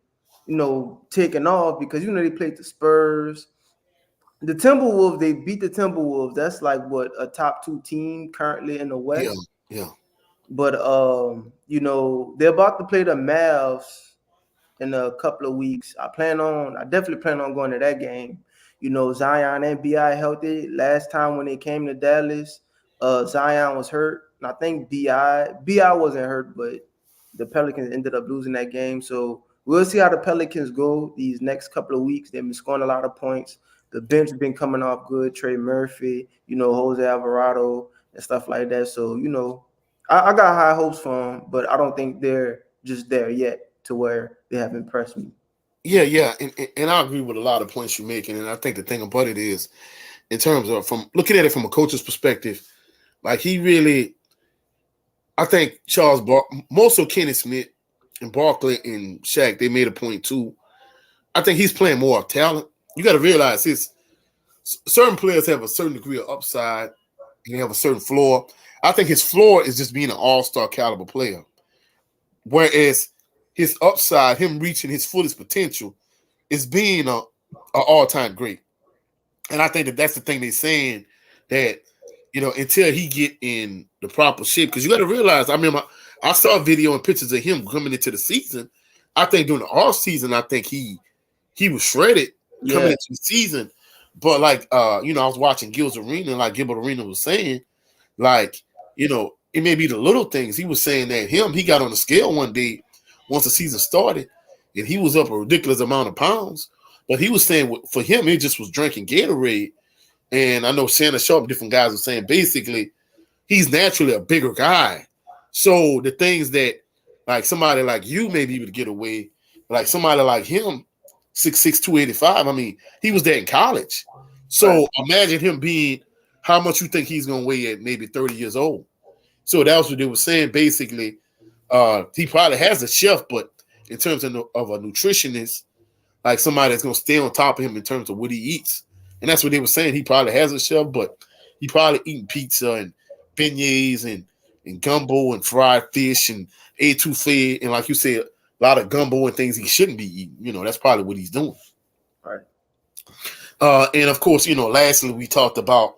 taking off because they played the Spurs. The Timberwolves, they beat the Timberwolves. That's like what a top 2 team currently in the Yeah, West. yeah, But they're about to play the Mavs in a couple of weeks. I definitely plan on going to that game. Zion and BI healthy. Last time when they came to Dallas, Zion was hurt. And I think BI wasn't hurt, but the Pelicans ended up losing that game. So we'll see how the Pelicans go these next couple of weeks. They've been scoring a lot of points. The bench has been coming off good. Trey Murphy, Jose Alvarado and stuff like that. So, I got high hopes for them, but I don't think they're just there yet to where they have impressed me. yeah. And I agree with a lot of points you're making. And I think the thing about it is, in terms of from looking at it from a coach's perspective, like he really, I think more so Kenny Smith and Barkley and Shaq, they made a point too. I think he's playing more of talent. You got to realize certain players have a certain degree of upside and they have a certain floor. I think his floor is just being an all-star caliber player. Whereas his upside, him reaching his fullest potential, is being a all-time great. And I think that's the thing they're saying, that until he get in the proper shape, because you got to realize. I remember I saw a video and pictures of him coming into the season. I think during the off season, I think he was shredded coming Yeah, into the season. But like I was watching Gil's Arena, and like Gilbert Arena was saying, like, it may be the little things. He was saying that he got on the scale one day once the season started, and he was up a ridiculous amount of pounds. But he was saying for him, it just was drinking Gatorade. And I know Shannon Sharp, different guys were saying basically he's naturally a bigger guy. So the things that like somebody like you may be able to get away, like somebody like him, 6'6", 285. I mean, he was there in college. right. So imagine him being how much you think he's gonna weigh at maybe 30 years old. So that was what they were saying. Basically, he probably has a chef, but in terms of a nutritionist, like somebody that's gonna stay on top of him in terms of what he eats. And that's what they were saying. He probably has a chef, but he probably eating pizza and beignets and gumbo and fried fish and etouffee and like you said, a lot of gumbo and things he shouldn't be eating. That's probably what he's doing. Right. And of course, lastly we talked about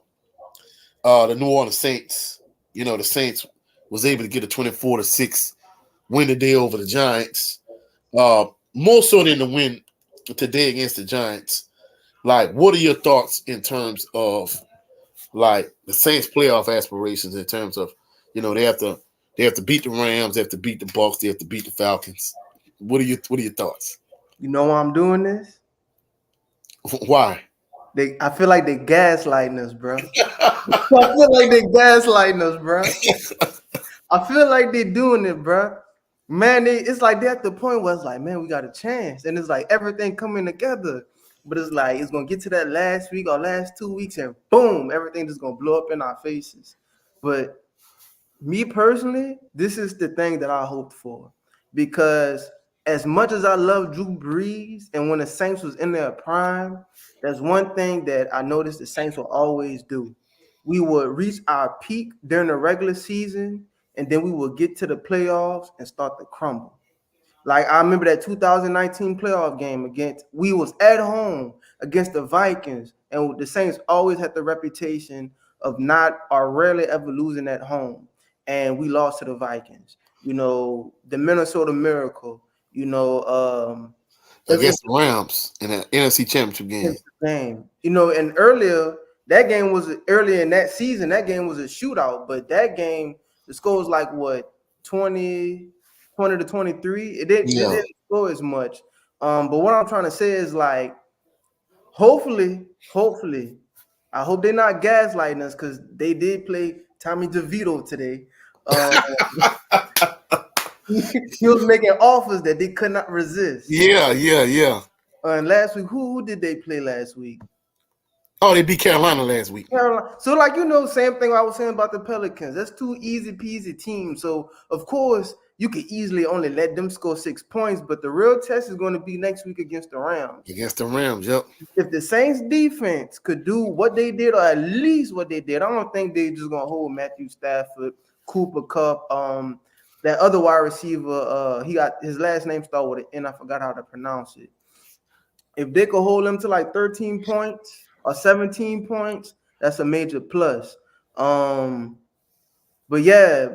the New Orleans Saints. The Saints was able to get a 24-6 win today over the Giants. More so than the win today against the Giants. Like, what are your thoughts in terms of like the Saints playoff aspirations in terms of, they have to beat the Rams, they have to beat the Bucks, they have to beat the Falcons. What are your thoughts? You know why I'm doing this? Why? I feel like they gaslighting us, bro. I feel like they gaslighting us, bro. I feel like they doing it, bro. Man, it's like they're at the point where it's like, man, we got a chance, and it's like everything coming together. But it's like it's gonna get to that last week or last 2 weeks, and boom, everything just gonna blow up in our faces. But me personally, this is the thing that I hoped for because as much as I love Drew Brees and when the Saints was in their prime, there's one thing that I noticed the Saints will always do. We would reach our peak during the regular season and then we will get to the playoffs and start to crumble. Like I remember that 2019 playoff game against we was at home against the Vikings, and the Saints always had the reputation of not or rarely ever losing at home, and we lost to the Vikings. You know, the Minnesota Miracle. You know, it, against the Rams in an NFC Championship game. game. You know, and earlier that game was earlier in that season. That game was a shootout, but that game the score was like what 20 to 23. It didn't Yeah, score as much. But what I'm trying to say is like, hopefully, I hope they're not gaslighting us because they did play Tommy DeVito today. Uh, he was making offers that they could not resist. yeah. And last week, who did they play last week? Oh, they beat Carolina last week. Carolina. So, like same thing I was saying about the Pelicans. That's two easy peasy teams. So, of course, you could easily only let them score 6 points. But the real test is going to be next week against the Rams. Against the Rams, yep. If the Saints defense could do what they did, or at least what they did, I don't think they're just gonna hold Matthew Stafford, Cooper Cup, that other wide receiver. He got his last name started with an N. I forgot how to pronounce it. If they could hold them to like 13 points or 17 points, that's a major plus. Um, but yeah,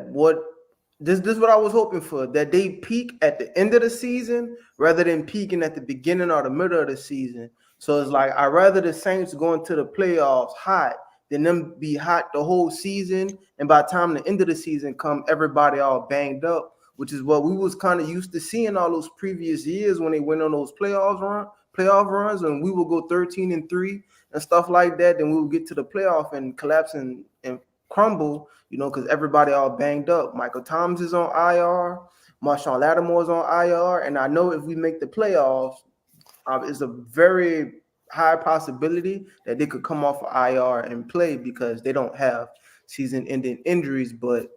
this is what I was hoping for, that they peak at the end of the season rather than peaking at the beginning or the middle of the season. So it's like I'd rather the Saints go into the playoffs hot than them be hot the whole season. And by the time the end of the season come, everybody all banged up, which is what we was kind of used to seeing all those previous years when they went on those playoff runs, and we will go 13-3 and stuff like that. Then we will get to the playoff and collapse and crumble, because everybody all banged up. Michael Thomas is on IR, Marshawn Lattimore is on IR, and I know if we make the playoffs, it's a very high possibility that they could come off of IR and play because they don't have season-ending injuries. But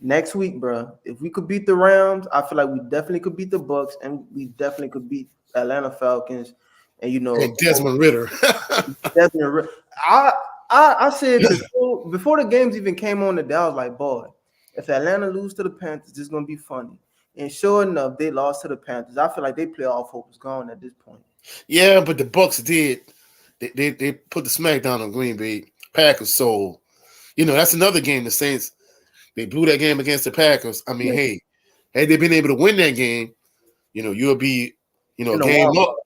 next week, bro, if we could beat the Rams, I feel like we definitely could beat the Bucks, and we definitely could beat Atlanta Falcons. And And Desmond Ritter. definitely, I said before the games even came on the day, I was like, boy, if Atlanta lose to the Panthers, this is gonna be funny. And sure enough, they lost to the Panthers. I feel like they playoff hope is gone at this point. Yeah, but the Bucks did. They put the smackdown on Green Bay Packers. So, that's another game. The Saints, they blew that game against the Packers. I mean, hey, had they been able to win that game, you'll be, In the game wild up. card.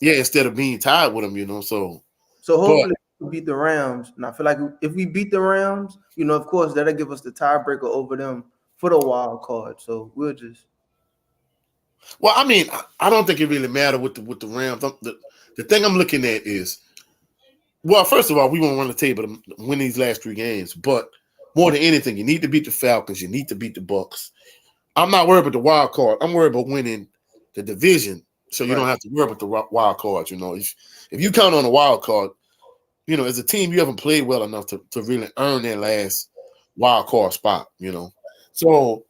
Yeah, instead of being tied with them, So but Hopefully we beat the Rams. And I feel like if we beat the Rams, of course that'll give us the tiebreaker over them for the wild card. So we'll just well, I mean, I don't think it really matters with the Rams. The thing I'm looking at is, well, first of all, we won't run the table to win these last 3 games, but more than anything, you need to beat the Falcons. You need to beat the Bucks. I'm not worried about the wild card. I'm worried about winning the division, so you don't have to worry about the wild cards. If you count on the wild card, as a team, you haven't played well enough to really earn that last wild card spot. So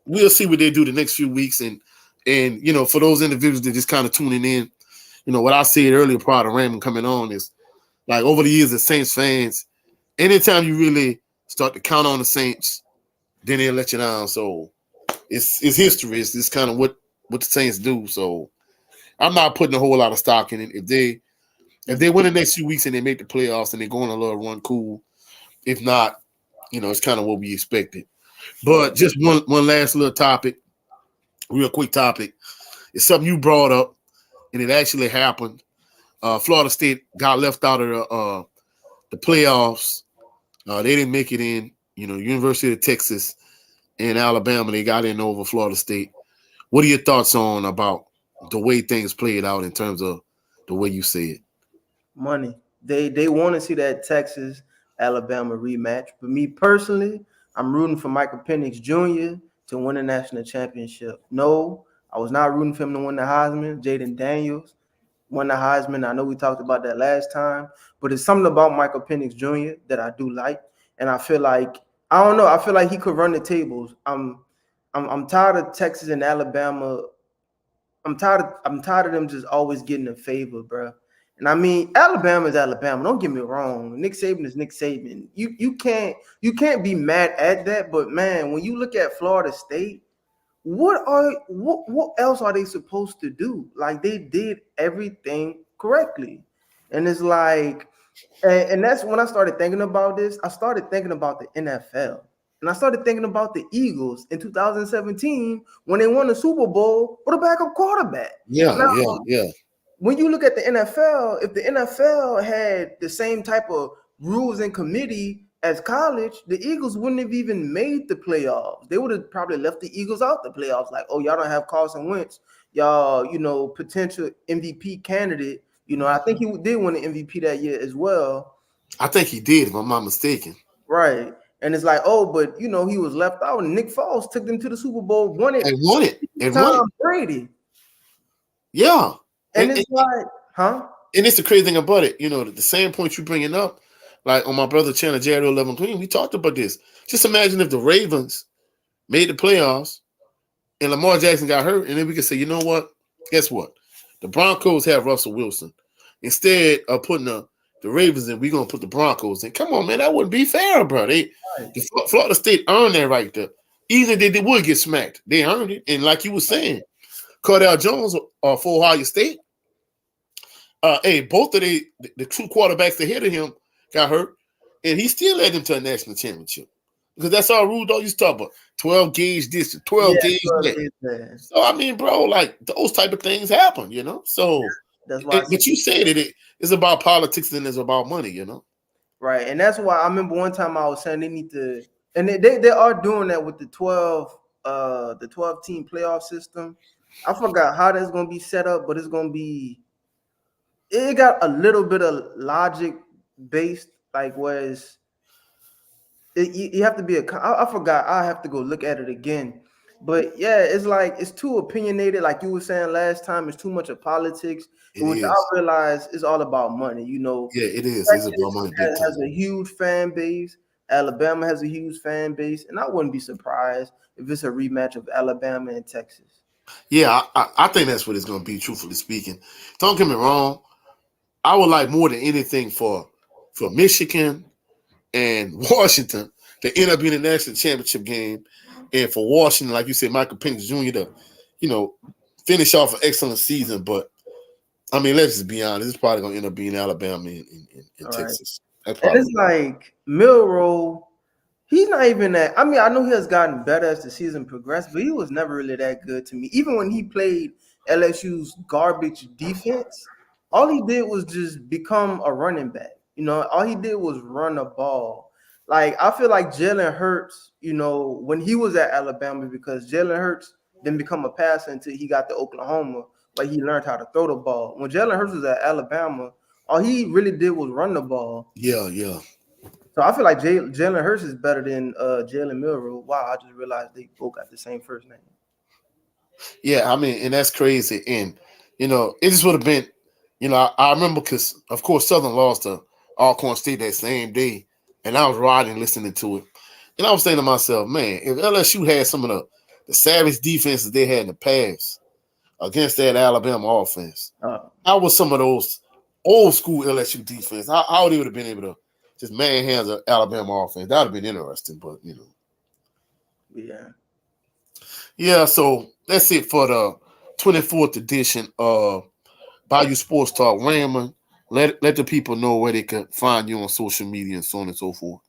we'll see what they do the next few weeks, and for those individuals that just kind of tuning in, what I said earlier prior to Raymond coming on is, like, over the years as Saints fans, anytime you really start to count on the Saints, then they'll let you down. So it's history. It's just kind of what the Saints do. So I'm not putting a whole lot of stock in it. If they win the next few weeks and they make the playoffs and they go on a little run, cool. If not, it's kind of what we expected. But just one last little topic, real quick topic. It's something you brought up, and it actually happened. Florida State got left out of the playoffs. They didn't make it in. University of Texas and Alabama, they got in over Florida State. What are your thoughts on about the way things played out in terms of the way you see it? money. They want to see that Texas Alabama rematch. But me personally, I'm rooting for Michael Penix Jr. to win a national championship. No, I was not rooting for him to win the Heisman. Jaden Daniels won the Heisman. I know we talked about that last time, but it's something about Michael Penix Jr. that I do like, and I feel like I don't know. I feel like he could run the tables. I'm tired of Texas and Alabama. I'm tired of them just always getting a favor, bro. And I mean, Alabama is Alabama. Don't get me wrong. Nick Saban is Nick Saban. You can't be mad at that. But man, when you look at Florida State, what else are they supposed to do? Like they did everything correctly, and it's like, and that's when I started thinking about this. I started thinking about the NFL, and I started thinking about the Eagles in 2017 when they won the Super Bowl with a backup quarterback. Yeah, Now, yeah, yeah. when you look at the NFL, if the NFL had the same type of rules and committee as college, the Eagles wouldn't have even made the playoffs. They would have probably left the Eagles out the playoffs. Like, oh, y'all don't have Carson Wentz, y'all, potential MVP candidate. I think he did win the MVP that year as well. I think he did, if I'm not mistaken. Right. And it's like, oh, but he was left out. And Nick Foles took them to the Super Bowl, won it. And won it. And won Tom it. Brady. Yeah. And it's like, huh? And it's the crazy thing about it, the same point you bringing up, like on my brother channel, Jared 11 Green, we talked about this. Just imagine if the Ravens made the playoffs and Lamar Jackson got hurt, and then we could say, you know what? Guess what? The Broncos have Russell Wilson. Instead of putting the Ravens in, we're going to put the Broncos in. Come on, man. That wouldn't be fair, bro. Florida State earned that right there. Even if they would get smacked, they earned it. And like you were saying, Cordell Jones for Ohio State, both of the two quarterbacks ahead of him got hurt, and he still led them to a national championship. Because that's all Rule Dog used to talk about. 12 gauge this, 12 gauge that. So, I mean, bro, like, those type of things happen, So, that's why. But you said it's about politics and it's about money, Right, and that's why I remember one time I was saying they need to, and they are doing that with the 12 team playoff system. I forgot how that's going to be set up, but it's going to be. It got a little bit of logic based, like was. You have to be I forgot. I have to go look at it again. But yeah, it's like it's too opinionated. Like you were saying last time, it's too much of politics, which I realize is all about money. Yeah, it is. It's about money. Has a huge fan base. Alabama has a huge fan base, and I wouldn't be surprised if it's a rematch of Alabama and Texas. Yeah, I think that's what it's going to be. Truthfully speaking, don't get me wrong. I would like more than anything for Michigan and Washington to end up in the national championship game, and for Washington, like you said, Michael Penix Jr. to, finish off an excellent season. But I mean, let's just be honest, it's probably going to end up being Alabama in Texas. Right. And it's like Milroe. He's not even that. I mean, I know he has gotten better as the season progressed, but he was never really that good to me. Even when he played LSU's garbage defense, all he did was just become a running back. All he did was run the ball. Like, I feel like Jalen Hurts, when he was at Alabama, because Jalen Hurts didn't become a passer until he got to Oklahoma, like he learned how to throw the ball. When Jalen Hurts was at Alabama, all he really did was run the ball. Yeah. So I feel like Jalen Hurts is better than Jalen Milroe. Wow, I just realized they both got the same first name. Yeah, I mean, and that's crazy. And, it just would have been, I remember because, of course, Southern lost to Alcorn State that same day. And I was riding listening to it. And I was saying to myself, man, if LSU had some of the savage defenses they had in the past against that Alabama offense, how was some of those old school LSU defense? How they would have been able to just manhandle the Alabama offense? That would have been interesting, but, Yeah. Yeah, so that's it for the 24th edition of Bayou Sports Talk. Raymond, let the people know where they can find you on social media and so on and so forth.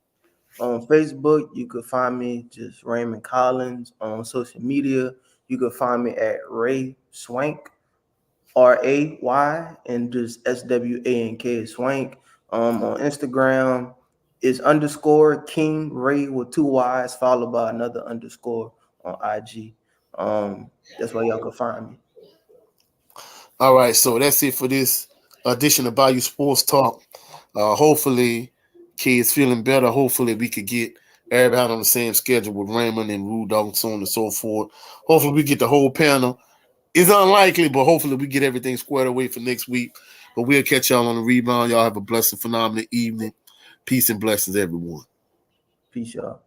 On Facebook, you could find me just Raymond Collins. On social media, you could find me at Ray Swank, RAY, and just SWANK Swank. On Instagram, is _ King Ray with 2 Y's followed by another underscore on IG. That's where y'all can find me. All right, so that's it for this edition of Bayou Sports Talk. Hopefully, kids feeling better. Hopefully, we could get everybody on the same schedule with Raymond and Rudolph and so on and so forth. Hopefully, we get the whole panel. It's unlikely, but hopefully, we get everything squared away for next week. But we'll catch y'all on the rebound. Y'all have a blessed, phenomenal evening. Peace and blessings, everyone. Peace, y'all.